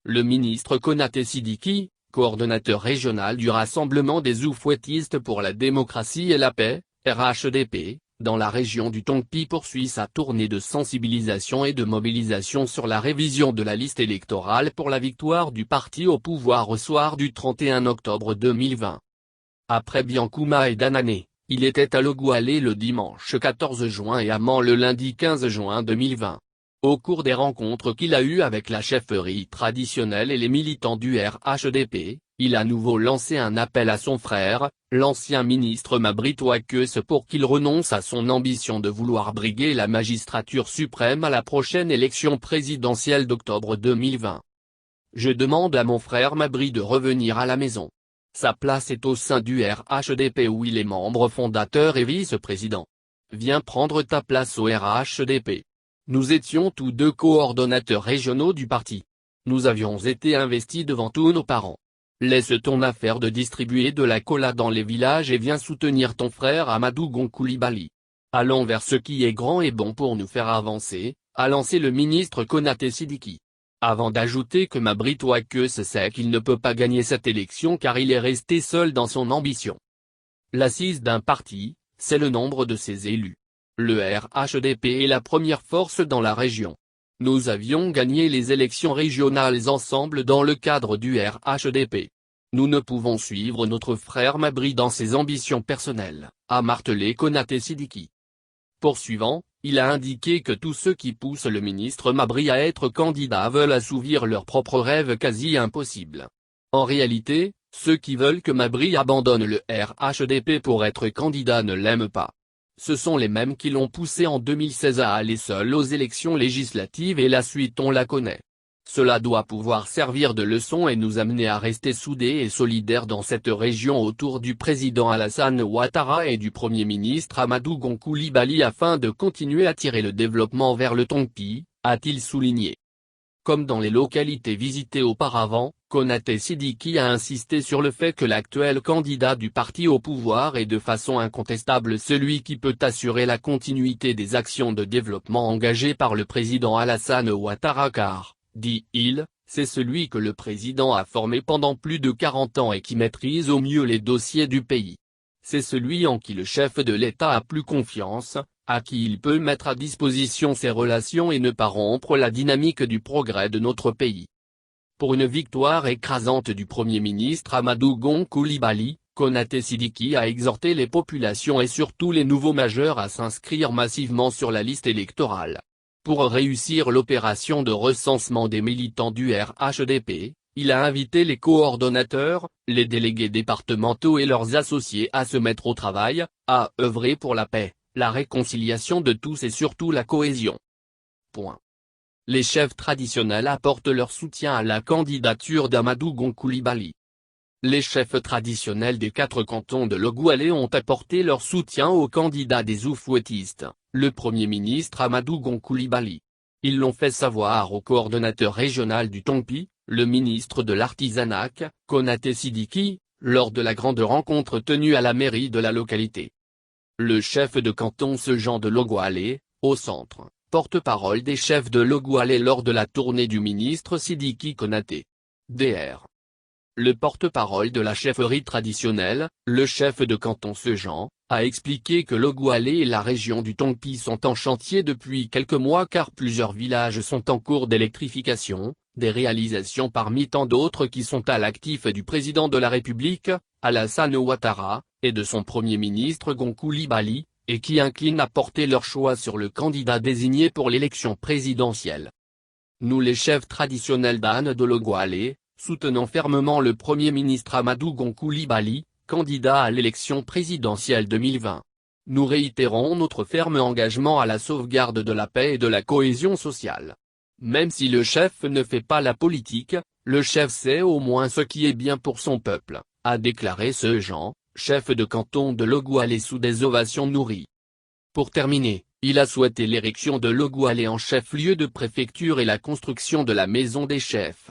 le ministre Konaté Sidiki, coordonnateur régional du Rassemblement des Oufouettistes pour la démocratie et la paix, RHDP, dans la région du Tongpi poursuit sa tournée de sensibilisation et de mobilisation sur la révision de la liste électorale pour la victoire du parti au pouvoir au soir du 31 octobre 2020. Après Biancouma et Danané, il était à Logoualé le dimanche 14 juin et à Mans le lundi 15 juin 2020. Au cours des rencontres qu'il a eues avec la chefferie traditionnelle et les militants du RHDP, il a à nouveau lancé un appel à son frère, l'ancien ministre Mabry Touakeus, pour qu'il renonce à son ambition de vouloir briguer la magistrature suprême à la prochaine élection présidentielle d'octobre 2020. Je demande à mon frère Mabry de revenir à la maison. Sa place est au sein du RHDP où il est membre fondateur et vice-président. Viens prendre ta place au RHDP. Nous étions tous deux coordonnateurs régionaux du parti. Nous avions été investis devant tous nos parents. Laisse ton affaire de distribuer de la cola dans les villages et viens soutenir ton frère Amadou Gon Coulibaly. Allons vers ce qui est grand et bon pour nous faire avancer, a lancé le ministre Konaté Sidiki. Avant d'ajouter que Mabry Touakeus sait qu'il ne peut pas gagner cette élection car il est resté seul dans son ambition. L'assise d'un parti, c'est le nombre de ses élus. Le RHDP est la première force dans la région. Nous avions gagné les élections régionales ensemble dans le cadre du RHDP. Nous ne pouvons suivre notre frère Mabry dans ses ambitions personnelles, a martelé Konaté Sidiki. Poursuivant, il a indiqué que tous ceux qui poussent le ministre Mabry à être candidat veulent assouvir leurs propres rêves quasi impossibles. En réalité, ceux qui veulent que Mabry abandonne le RHDP pour être candidat ne l'aiment pas. Ce sont les mêmes qui l'ont poussé en 2016 à aller seul aux élections législatives et la suite on la connaît. Cela doit pouvoir servir de leçon et nous amener à rester soudés et solidaires dans cette région autour du président Alassane Ouattara et du Premier ministre Amadou Gon Coulibaly afin de continuer à tirer le développement vers le Tongpi, a-t-il souligné. Comme dans les localités visitées auparavant, Konaté Sidiki a insisté sur le fait que l'actuel candidat du parti au pouvoir est de façon incontestable celui qui peut assurer la continuité des actions de développement engagées par le président Alassane Ouattara car, dit-il, c'est celui que le président a formé pendant plus de 40 ans et qui maîtrise au mieux les dossiers du pays. C'est celui en qui le chef de l'État a plus confiance, à qui il peut mettre à disposition ses relations et ne pas rompre la dynamique du progrès de notre pays. Pour une victoire écrasante du Premier ministre Amadou Gon Coulibaly, Konaté Sidiki a exhorté les populations et surtout les nouveaux majeurs à s'inscrire massivement sur la liste électorale. Pour réussir l'opération de recensement des militants du RHDP, il a invité les coordonnateurs, les délégués départementaux et leurs associés à se mettre au travail, à œuvrer pour la paix, la réconciliation de tous et surtout la cohésion. Point. Les chefs traditionnels apportent leur soutien à la candidature d'Amadou Gon Coulibaly. Les chefs traditionnels des 4 cantons de Logoualé ont apporté leur soutien au candidat des Oufouettistes, le Premier ministre Amadou Gon Coulibaly. Ils l'ont fait savoir au coordonnateur régional du Tongpi, le ministre de l'Artisanat, Konaté Sidiki, lors de la grande rencontre tenue à la mairie de la localité. Le chef de canton Jean de Logoualé, au centre, porte-parole des chefs de Logoualé lors de la tournée du ministre Sidiki Konaté. Dr. Le porte-parole de la chefferie traditionnelle, le chef de canton Jean, a expliqué que Logoualé et la région du Tongpi sont en chantier depuis quelques mois car plusieurs villages sont en cours d'électrification, des réalisations parmi tant d'autres qui sont à l'actif du président de la République, Alassane Ouattara, et de son Premier ministre Gon Coulibaly, et qui inclinent à porter leur choix sur le candidat désigné pour l'élection présidentielle. Nous les chefs traditionnels d'Anne de Logoualé, soutenons fermement le Premier ministre Amadou Gon Coulibaly, candidat à l'élection présidentielle 2020. Nous réitérons notre ferme engagement à la sauvegarde de la paix et de la cohésion sociale. Même si le chef ne fait pas la politique, le chef sait au moins ce qui est bien pour son peuple, a déclaré Jean, chef de canton de Logoualé sous des ovations nourries. Pour terminer, il a souhaité l'érection de Logoualé en chef-lieu de préfecture et la construction de la maison des chefs.